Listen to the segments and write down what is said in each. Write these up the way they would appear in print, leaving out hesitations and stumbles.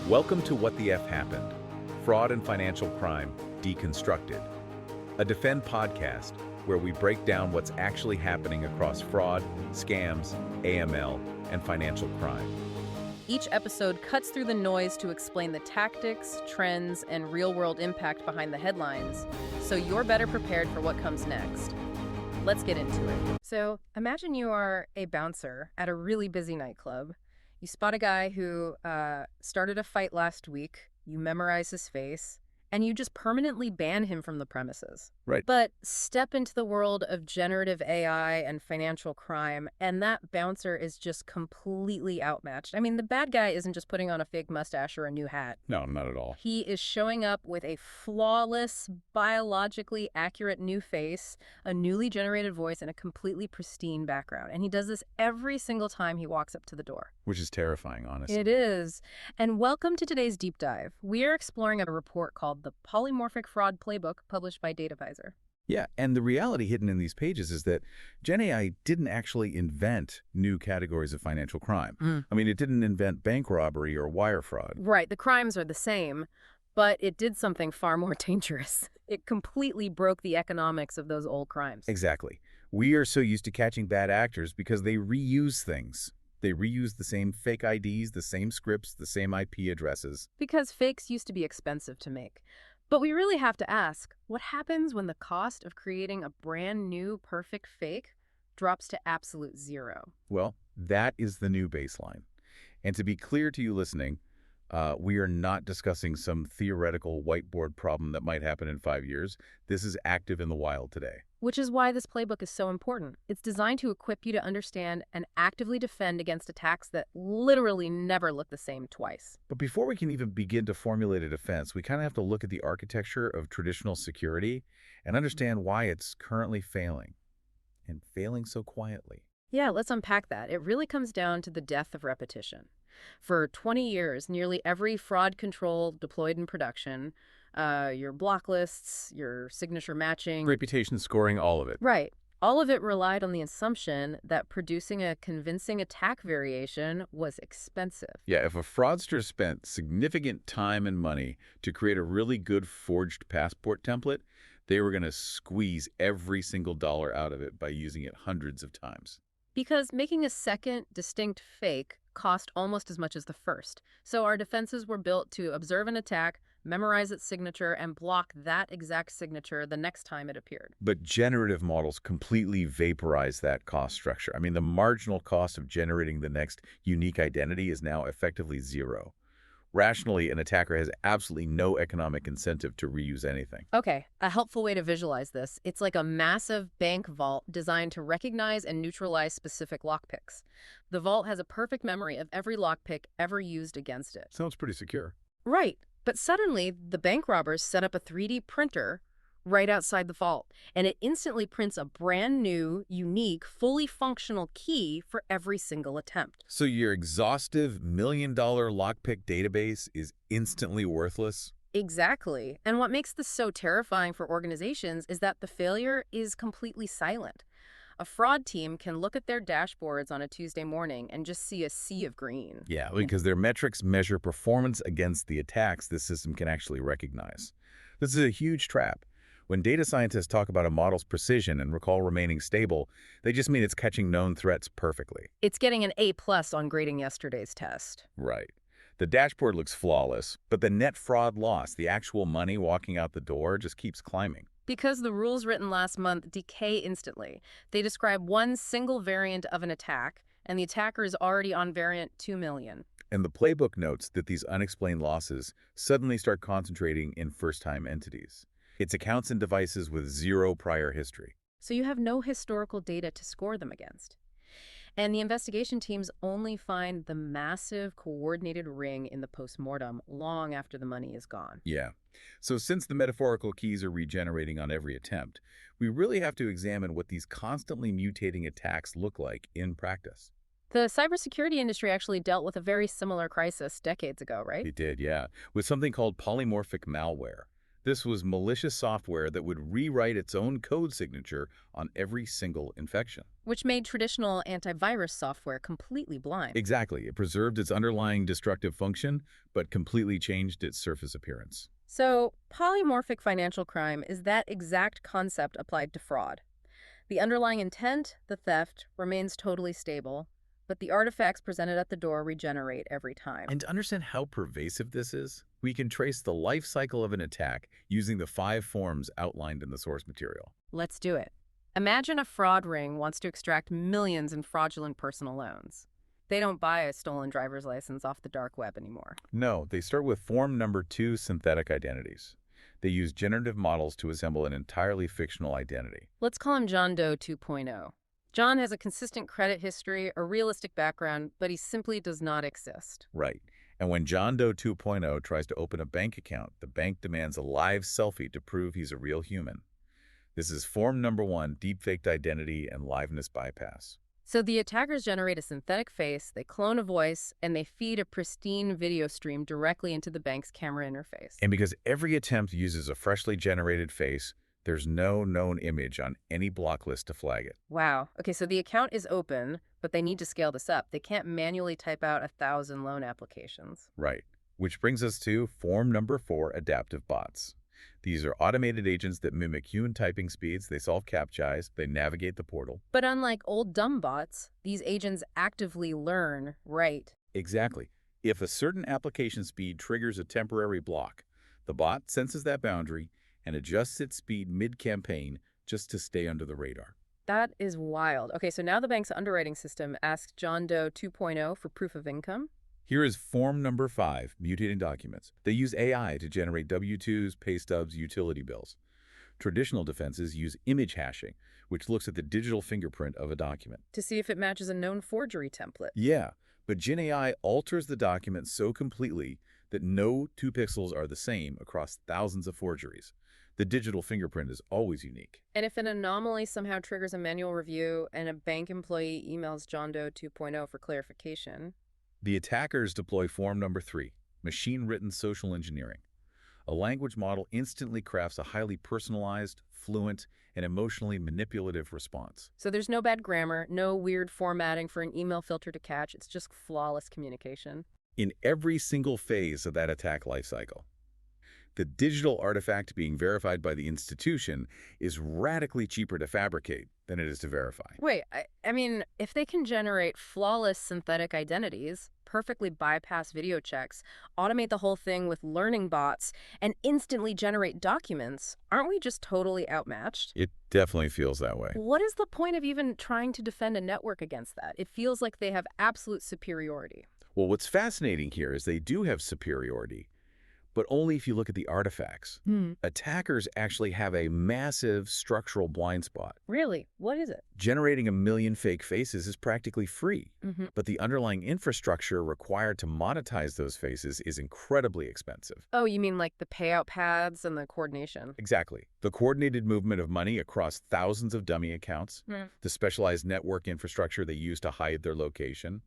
Welcome to What the F Happened, Fraud and Financial Crime Deconstructed, a Defend podcast where we break down what's actually happening across fraud, scams, AML, and financial crime. Each episode cuts through the noise to explain the tactics, trends, and real-world impact behind the headlines, so you're better prepared for what comes next. Let's get into it. So, imagine you are a bouncer at a really busy nightclub. You spot a guy who started a fight last week, you memorize his face, and you just permanently ban him from the premises. Right. But step into the world of generative AI and financial crime, and that bouncer is just completely outmatched. I mean, the bad guy isn't just putting on a fake mustache or a new hat. No, not at all. He is showing up with a flawless, biologically accurate new face, a newly generated voice, and a completely pristine background. And he does this every single time he walks up to the door. Which is terrifying, honestly. It is. And welcome to today's deep dive. We are exploring a report called the Polymorphic Fraud Playbook, published by DataVisor. Yeah, and the reality hidden in these pages is that Gen AI didn't actually invent new categories of financial crime. I mean, it didn't invent bank robbery or wire fraud. Right, the crimes are the same, but it did something far more dangerous. It completely broke the economics of those old crimes. Exactly. We are so used to catching bad actors because they reuse things. They reuse the same fake IDs, the same scripts, the same IP addresses. Because fakes used to be expensive to make. But we really have to ask, what happens when the cost of creating a brand new perfect fake drops to absolute zero? Well, that is the new baseline. And to be clear to you listening, we are not discussing some theoretical whiteboard problem that might happen in 5 years. This is active in the wild today. Which is why this playbook is so important. It's designed to equip you to understand and actively defend against attacks that literally never look the same twice. But before we can even begin to formulate a defense, we kind of have to look at the architecture of traditional security and understand why it's currently failing, and failing so quietly. Yeah, let's unpack that. It really comes down to the death of repetition. For 20 years, nearly every fraud control deployed in production, your blocklists, your signature matching, Reputation scoring, all of it. right, all of it relied on the assumption that producing a convincing attack variation was expensive. Yeah, if a fraudster spent significant time and money to create a really good forged passport template, they were going to squeeze every single dollar out of it by using it hundreds of times. Because making a second distinct fake cost almost as much as the first. So our defenses were built to observe an attack, memorize its signature, and block that exact signature the next time it appeared. But generative models completely vaporize that cost structure. I mean, the marginal cost of generating the next unique identity is now effectively zero. Rationally, an attacker has absolutely no economic incentive to reuse anything. Okay, a helpful way to visualize this, it's like a massive bank vault designed to recognize and neutralize specific lockpicks. The vault has a perfect memory of every lockpick ever used against it. Sounds pretty secure. Right, but suddenly the bank robbers set up a 3D printer right outside the vault, and it instantly prints a brand new, unique, fully functional key for every single attempt. So your exhaustive million-dollar lockpick database is instantly worthless? Exactly. And what makes this so terrifying for organizations is that the failure is completely silent. A fraud team can look at their dashboards on a Tuesday morning and just see a sea of green. Yeah, because their metrics measure performance against the attacks this system can actually recognize. This is a huge trap. When data scientists talk about a model's precision and recall remaining stable, they just mean it's catching known threats perfectly. It's getting an A+ on grading yesterday's test. Right. The dashboard looks flawless, but the net fraud loss, the actual money walking out the door, just keeps climbing. Because the rules written last month decay instantly. They describe one single variant of an attack, and the attacker is already on variant 2 million. And the playbook notes that these unexplained losses suddenly start concentrating in first-time entities. It's accounts and devices with zero prior history. So you have no historical data to score them against. And the investigation teams only find the massive coordinated ring in the postmortem long after the money is gone. Yeah. So since the metaphorical keys are regenerating on every attempt, we really have to examine what these constantly mutating attacks look like in practice. The cybersecurity industry actually dealt with a very similar crisis decades ago, right? It did, yeah, with something called polymorphic malware. This was malicious software that would rewrite its own code signature on every single infection. Which made traditional antivirus software completely blind. Exactly. It preserved its underlying destructive function, but completely changed its surface appearance. So, polymorphic financial crime is that exact concept applied to fraud. The underlying intent, the theft, remains totally stable, but the artifacts presented at the door regenerate every time. And to understand how pervasive this is, we can trace the life cycle of an attack using the 5 forms outlined in the source material. Let's do it. Imagine a fraud ring wants to extract millions in fraudulent personal loans. They don't buy a stolen driver's license off the dark web anymore. No, they start with form number 2, synthetic identities. They use generative models to assemble an entirely fictional identity. Let's call him John Doe 2.0. John has a consistent credit history, a realistic background, but he simply does not exist. Right. And when John Doe 2.0 tries to open a bank account, the bank demands a live selfie to prove he's a real human. This is form number 1, deepfaked identity and liveness bypass. So the attackers generate a synthetic face, they clone a voice, and they feed a pristine video stream directly into the bank's camera interface. And because every attempt uses a freshly generated face, there's no known image on any block list to flag it. Wow. Okay, so the account is open, but they need to scale this up. They can't manually type out 1,000 loan applications. Right. Which brings us to form number 4, adaptive bots. These are automated agents that mimic human typing speeds. They solve CAPTCHAs. They navigate the portal. But unlike old dumb bots, these agents actively learn, write. Exactly. If a certain application speed triggers a temporary block, the bot senses that boundary and adjusts its speed mid-campaign just to stay under the radar. That is wild. Okay, so now the bank's underwriting system asks John Doe 2.0 for proof of income. Here is form number 5, mutating documents. They use AI to generate W-2s, pay stubs, utility bills. Traditional defenses use image hashing, which looks at the digital fingerprint of a document. To see if it matches a known forgery template. Yeah, but Gen AI alters the document so completely that no 2 pixels are the same across thousands of forgeries. The digital fingerprint is always unique. And if an anomaly somehow triggers a manual review and a bank employee emails John Doe 2.0 for clarification, the attackers deploy form number 3, machine-written social engineering. A language model instantly crafts a highly personalized, fluent, and emotionally manipulative response. so there's no bad grammar, no weird formatting for an email filter to catch. It's just flawless communication. In every single phase of that attack lifecycle, the digital artifact being verified by the institution is radically cheaper to fabricate than it is to verify. Wait, I mean, if they can generate flawless synthetic identities, perfectly bypass video checks, automate the whole thing with learning bots, and instantly generate documents, aren't we just totally outmatched? It definitely feels that way. What is the point of even trying to defend a network against that? It feels like they have absolute superiority. Well, what's fascinating here is they do have superiority, but only if you look at the artifacts. Attackers actually have a massive structural blind spot. Really? What is it? Generating a million fake faces is practically free, Mm-hmm. but the underlying infrastructure required to monetize those faces is incredibly expensive. Oh, you mean like the payout paths and the coordination? Exactly. The coordinated movement of money across thousands of dummy accounts, the specialized network infrastructure they use to hide their location.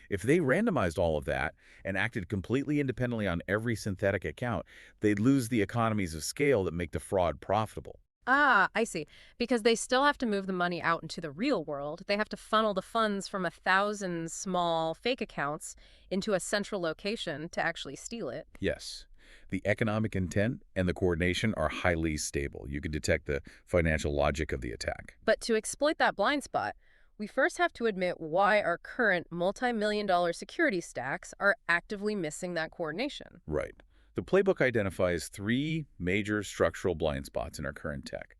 If they randomized all of that and acted completely independently on every synthetic account, they'd lose the economies of scale that make the fraud profitable. Ah, I see. Because they still have to move the money out into the real world. They have to funnel the funds from 1,000 small fake accounts into a central location to actually steal it. Yes. The economic intent and the coordination are highly stable. You can detect the financial logic of the attack. But to exploit that blind spot, we first have to admit why our current multi-million-dollar security stacks are actively missing that coordination. Right. The playbook identifies 3 major structural blind spots in our current tech.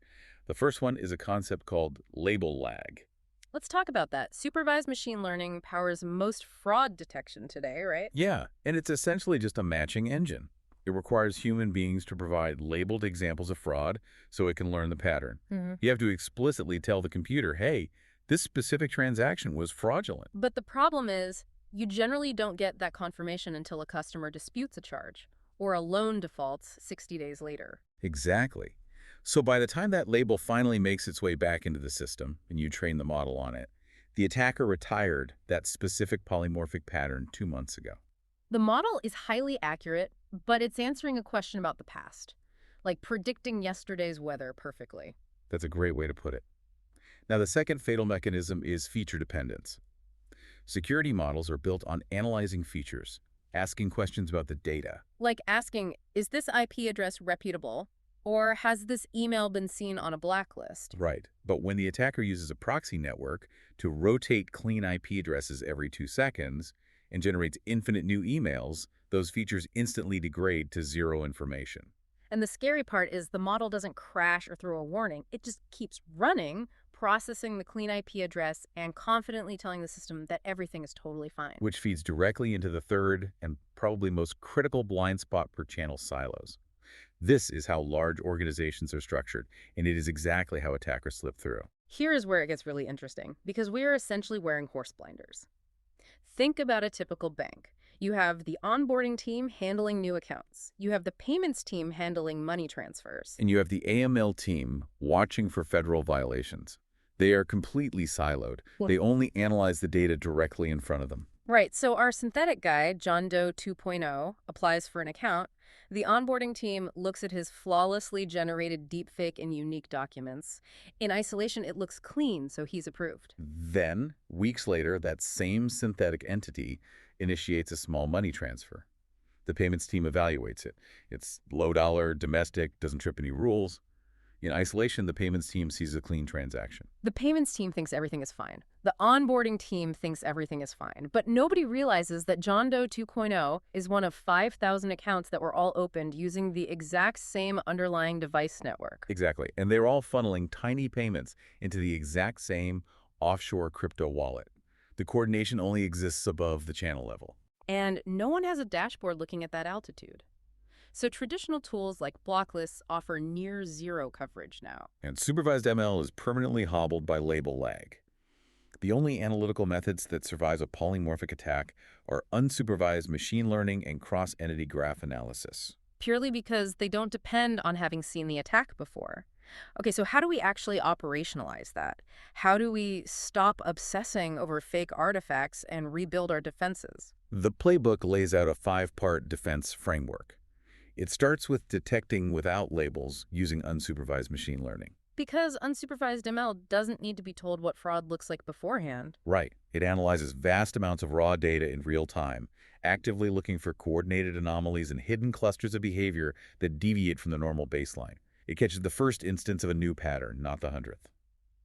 The first one is a concept called label lag. Let's talk about that. Supervised machine learning powers most fraud detection today, right? Yeah, and it's essentially just a matching engine. It requires human beings to provide labeled examples of fraud so it can learn the pattern. You have to explicitly tell the computer, hey, this specific transaction was fraudulent. But the problem is, you generally don't get that confirmation until a customer disputes a charge or a loan defaults 60 days later. Exactly. So by the time that label finally makes its way back into the system and you train the model on it, the attacker retired that specific polymorphic pattern 2 months ago. The model is highly accurate, but it's answering a question about the past. like predicting yesterday's weather perfectly. That's a great way to put it. Now, the second fatal mechanism is feature dependence. Security models are built on analyzing features, asking questions about the data. Like asking, is this IP address reputable? Or has this email been seen on a blacklist? Right. But when the attacker uses a proxy network to rotate clean IP addresses every 2 seconds and generates infinite new emails, those features instantly degrade to zero information. And the scary part is the model doesn't crash or throw a warning. It just keeps running, processing the clean IP address and confidently telling the system that everything is totally fine. Which feeds directly into the third and probably most critical blind spot per channel silos. This is how large organizations are structured, and it is exactly how attackers slip through. Here is where it gets really interesting, because we are essentially wearing horse blinders. Think about a typical bank. You have the onboarding team handling new accounts. You have the payments team handling money transfers. And you have the AML team watching for federal violations. They are completely siloed. They only analyze the data directly in front of them. Right, so our synthetic guy, John Doe 2.0, applies for an account. The onboarding team looks at his flawlessly generated deepfake and unique documents. In isolation, it looks clean, so he's approved. Then, weeks later, that same synthetic entity initiates a small money transfer. The payments team evaluates it. It's low dollar, domestic, doesn't trip any rules. In isolation, the payments team sees a clean transaction. The payments team thinks everything is fine. The onboarding team thinks everything is fine. But nobody realizes that John Doe 2.0 is one of 5,000 accounts that were all opened using the exact same underlying device network. Exactly. And they're all funneling tiny payments into the exact same offshore crypto wallet. The coordination only exists above the channel level. And no one has a dashboard looking at that altitude. So traditional tools like blocklists offer near zero coverage now. And supervised ML is permanently hobbled by label lag. The only analytical methods that survive a polymorphic attack are unsupervised machine learning and cross-entity graph analysis. Purely because they don't depend on having seen the attack before. Okay, so how do we actually operationalize that? How do we stop obsessing over fake artifacts and rebuild our defenses? The playbook lays out a 5-part defense framework. It starts with detecting without labels using unsupervised machine learning. Because unsupervised ML doesn't need to be told what fraud looks like beforehand. Right. It analyzes vast amounts of raw data in real time, actively looking for coordinated anomalies and hidden clusters of behavior that deviate from the normal baseline. It catches the first instance of a new pattern, not the 100th.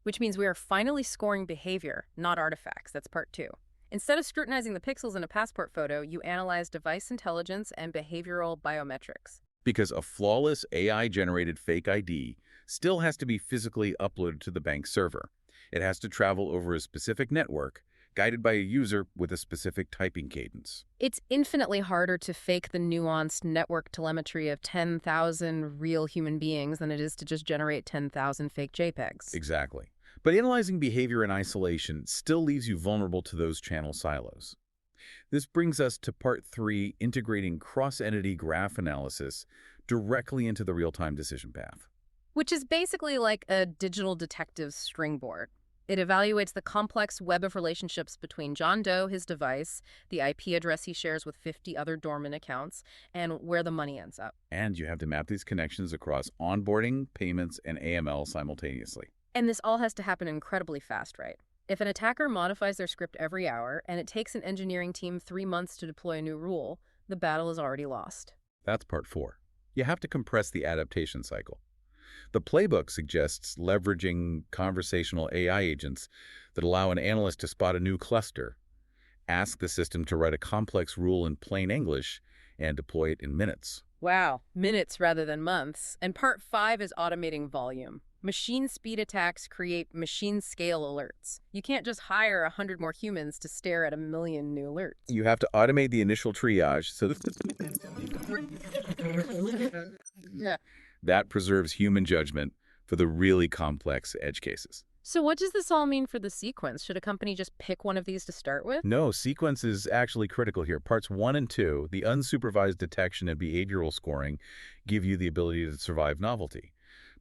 Which means we are finally scoring behavior, not artifacts. That's part 2. Instead of scrutinizing the pixels in a passport photo, you analyze device intelligence and behavioral biometrics. Because a flawless AI-generated fake ID still has to be physically uploaded to the bank server. It has to travel over a specific network, guided by a user with a specific typing cadence. It's infinitely harder to fake the nuanced network telemetry of 10,000 real human beings than it is to just generate 10,000 fake JPEGs. Exactly. But analyzing behavior in isolation still leaves you vulnerable to those channel silos. This brings us to part 3, integrating cross-entity graph analysis directly into the real-time decision path. Which is basically like a digital detective stringboard. It evaluates the complex web of relationships between John Doe, his device, the IP address he shares with 50 other dormant accounts, and where the money ends up. And you have to map these connections across onboarding, payments, and AML simultaneously. And this all has to happen incredibly fast, right? If an attacker modifies their script every hour, and it takes an engineering team 3 months to deploy a new rule, the battle is already lost. That's part 4. You have to compress the adaptation cycle. The playbook suggests leveraging conversational AI agents that allow an analyst to spot a new cluster, ask the system to write a complex rule in plain English, and deploy it in minutes. Wow, minutes rather than months. And part 5 is automating volume. Machine speed attacks create machine scale alerts. You can't just hire 100 more humans to stare at 1 million new alerts. You have to automate the initial triage so that preserves human judgment for the really complex edge cases. So what does this all mean for the sequence? Should a company just pick one of these to start with? No, sequence is actually critical here. Parts 1 and 2, the unsupervised detection and behavioral scoring, give you the ability to survive novelty.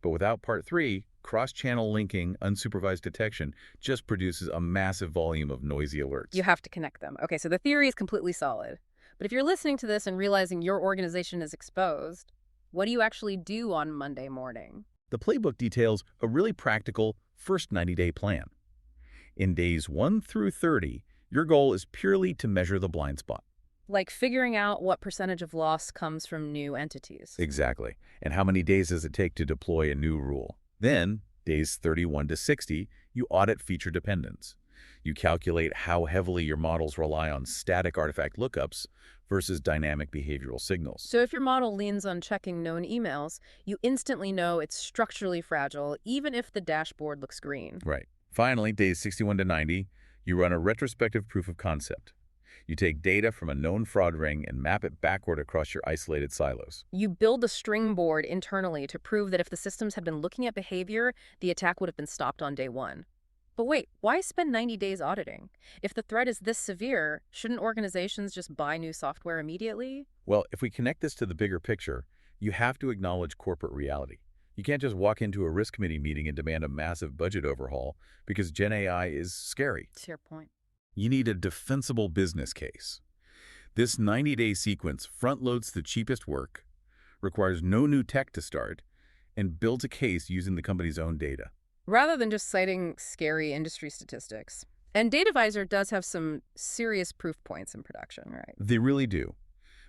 But without part 3, cross-channel linking, unsupervised detection just produces a massive volume of noisy alerts. You have to connect them. Okay, so the theory is completely solid. But if you're listening to this and realizing your organization is exposed, What do you actually do on Monday morning? The playbook details a really practical first 90-day plan. In days 1 through 30, your goal is purely to measure the blind spot. Like figuring out what percentage of loss comes from new entities. Exactly. And how many days does it take to deploy a new rule? Then, days 31 to 60, you audit feature dependence. You calculate how heavily your models rely on static artifact lookups versus dynamic behavioral signals. So if your model leans on checking known emails, you instantly know it's structurally fragile, even if the dashboard looks green. Right. Finally, days 61 to 90, you run a retrospective proof of concept. You take data from a known fraud ring and map it backward across your isolated silos. You build a string board internally to prove that if the systems had been looking at behavior, the attack would have been stopped on day 1. But wait, why spend 90 days auditing? If the threat is this severe, shouldn't organizations just buy new software immediately? Well, if we connect this to the bigger picture, you have to acknowledge corporate reality. You can't just walk into a risk committee meeting and demand a massive budget overhaul because Gen AI is scary. To your point. You need a defensible business case. This 90-day sequence front-loads the cheapest work, requires no new tech to start, and builds a case using the company's own data. Rather than just citing scary industry statistics. And DataVisor does have some serious proof points in production, right? They really do.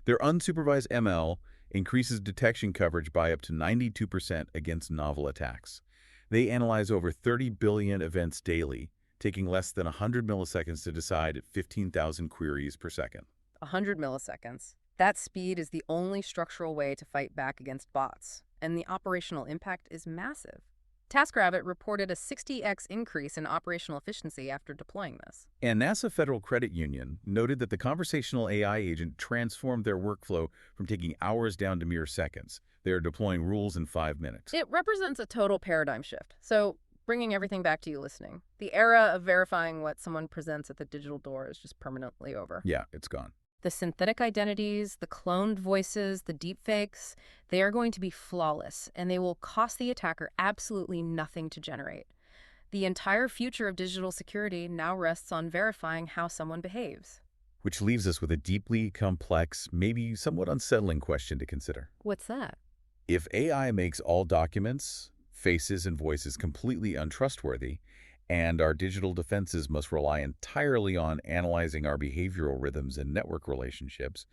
Their unsupervised ML increases detection coverage by up to 92% against novel attacks. They analyze over 30 billion events daily, taking less than 100 milliseconds to decide at 15,000 queries per second. 100 milliseconds. That speed is the only structural way to fight back against bots, and the operational impact is massive. TaskRabbit reported a 60x increase in operational efficiency after deploying this. And NASA Federal Credit Union noted that the conversational AI agent transformed their workflow from taking hours down to mere seconds. They are deploying rules in 5 minutes. It represents a total paradigm shift. So, bringing everything back to you listening, the era of verifying what someone presents at the digital door is just permanently over. Yeah, it's gone. The synthetic identities, the cloned voices, the deepfakes, they are going to be flawless, and they will cost the attacker absolutely nothing to generate. The entire future of digital security now rests on verifying how someone behaves. Which leaves us with a deeply complex, maybe somewhat unsettling question to consider. What's that? If AI makes all documents, faces, and voices completely untrustworthy, and our digital defenses must rely entirely on analyzing our behavioral rhythms and network relationships,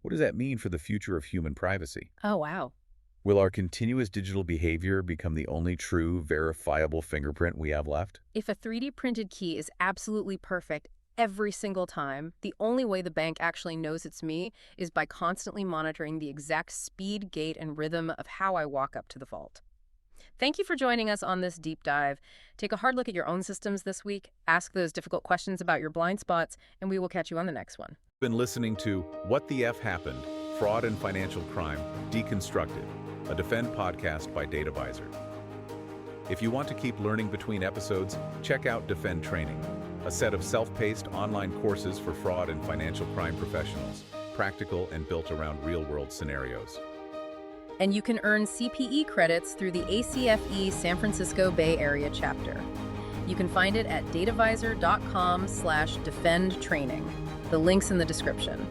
what does that mean for the future of human privacy? Oh, wow. Will our continuous digital behavior become the only true, verifiable fingerprint we have left? If a 3D printed key is absolutely perfect every single time, the only way the bank actually knows it's me is by constantly monitoring the exact speed, gait, and rhythm of how I walk up to the vault. Thank you for joining us on this deep dive. Take a hard look at your own systems this week, ask those difficult questions about your blind spots, and we will catch you on the next one. Been listening to What the F Happened? Fraud and Financial Crime Deconstructed, a Defend podcast by DataVisor. If you want to keep learning between episodes, check out Defend Training, a set of self-paced online courses for fraud and financial crime professionals, practical and built around real-world scenarios. And you can earn CPE credits through the ACFE San Francisco Bay Area chapter. You can find it at datavisor.com/defendtraining. The link's in the description.